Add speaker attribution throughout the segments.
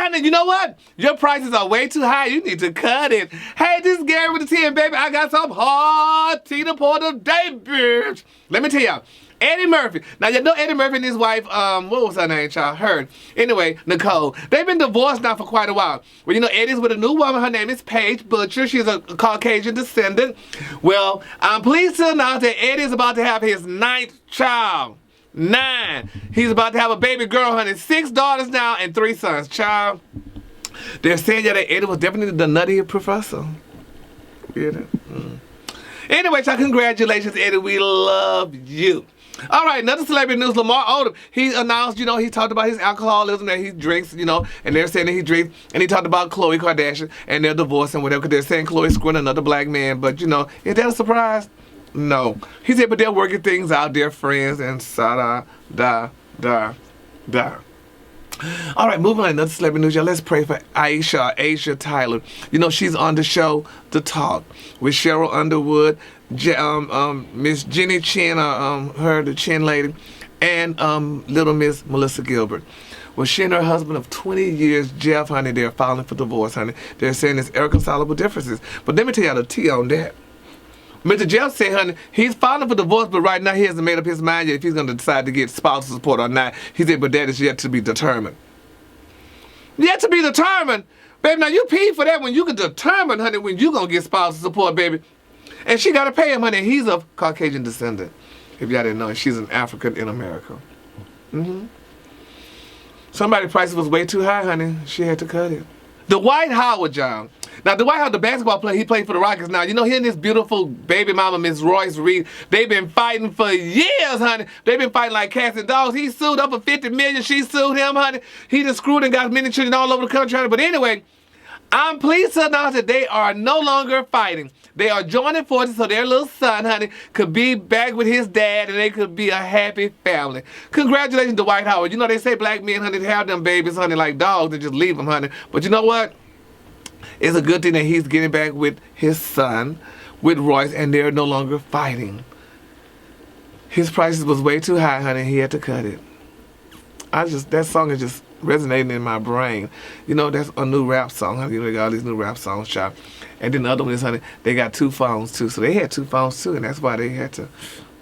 Speaker 1: Honey, you know what? Your prices are way too high. You need to cut it. Hey, this is Gary with the 10, baby. I got some hot tea to pour today, bitch. Let me tell y'all. Eddie Murphy. Now, you know Eddie Murphy and his wife, what was her name, child? Heard. Anyway, Nicole. They've been divorced now for quite a while. Well, you know, Eddie's with a new woman. Her name is Paige Butcher. She's a Caucasian descendant. Well, I'm pleased to announce that Eddie's about to have his 9th child. 9. He's about to have a baby girl, honey. 6 daughters now and 3 sons, child. They're saying that Eddie was definitely the nutty professor. You know? Anyway, child, congratulations, Eddie. We love you. All right, another celebrity news, Lamar Odom. He announced, you know, he talked about his alcoholism, that he drinks, you know, and they're saying that he drinks. And he talked about Khloe Kardashian and their divorce and whatever, because they're saying Khloe's screwing another black man. But, you know, is that a surprise? No. He said, but they're working things out, they're friends, and da. All right, moving on, another celebrity news, y'all. Let's pray for Aisha Tyler. You know, she's on the show The Talk with Cheryl Underwood, Miss Jenny Chin, the Chin lady, and little Miss Melissa Gilbert. Well, she and her husband of 20 years, Jeff, honey, they're filing for divorce, honey. They're saying it's irreconcilable differences. But let me tell y'all the tea on that. Mr. Jeff said, honey, he's filing for divorce, but right now he hasn't made up his mind yet if he's going to decide to get spousal support or not. He said, but that is yet to be determined. Yet to be determined? Baby, now you pay for that when you can determine, honey, when you going to get spousal support, baby. And she got to pay him, honey. He's of Caucasian descendant. If y'all didn't know, she's an African in America. Somebody's prices was way too high, honey. She had to cut it. Dwight Howard, John. Now, Dwight Howard, the basketball player, he played for the Rockets. Now, you know, he and his beautiful baby mama, Miss Royce Reed, they've been fighting for years, honey. They've been fighting like cats and dogs. He sued up for $50 million. She sued him, honey. He just screwed and got many children all over the country, honey. But anyway, I'm pleased to announce that they are no longer fighting. They are joining forces so their little son, honey, could be back with his dad and they could be a happy family. Congratulations to Dwight Howard. You know, they say black men, honey, have them babies, honey, like dogs. They just leave them, honey. But you know what? It's a good thing that he's getting back with his son, with Royce, and they're no longer fighting. His prices was way too high, honey. He had to cut it. That song is just resonating in my brain. You know, that's a new rap song, honey. They got all these new rap songs, child. And then the other one is, honey, they got 2 phones, too. So they had 2 phones, too, and that's why they had to...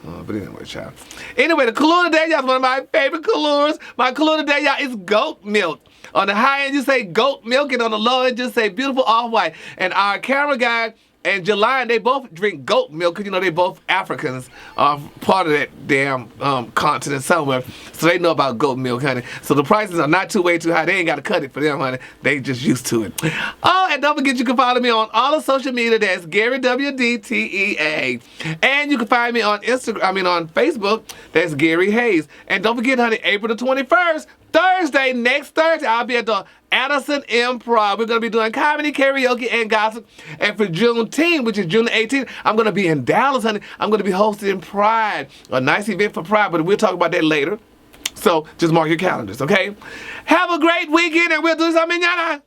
Speaker 1: but anyway, child. Anyway, the color today, y'all, is one of my favorite colors. My color today, y'all, is goat milk. On the high end, you say goat milk, and on the low end, just say beautiful off-white. And our camera guy and Jelani, they both drink goat milk, because, you know, they both Africans, part of that damn continent somewhere. So they know about goat milk, honey. So the prices are not way too high. They ain't got to cut it for them, honey. They just used to it. Oh, and don't forget you can follow me on all the social media. That's Gary WDTEA. And you can find me on on Facebook. That's Gary Hayes. And don't forget, honey, April the 21st, next Thursday, I'll be at the Addison Improv. We're going to be doing comedy, karaoke, and gossip. And for Juneteenth, which is June the 18th, I'm going to be in Dallas, honey. I'm going to be hosting Pride, a nice event for Pride, but we'll talk about that later. So just mark your calendars, okay? Have a great weekend, and we'll do something, y'all.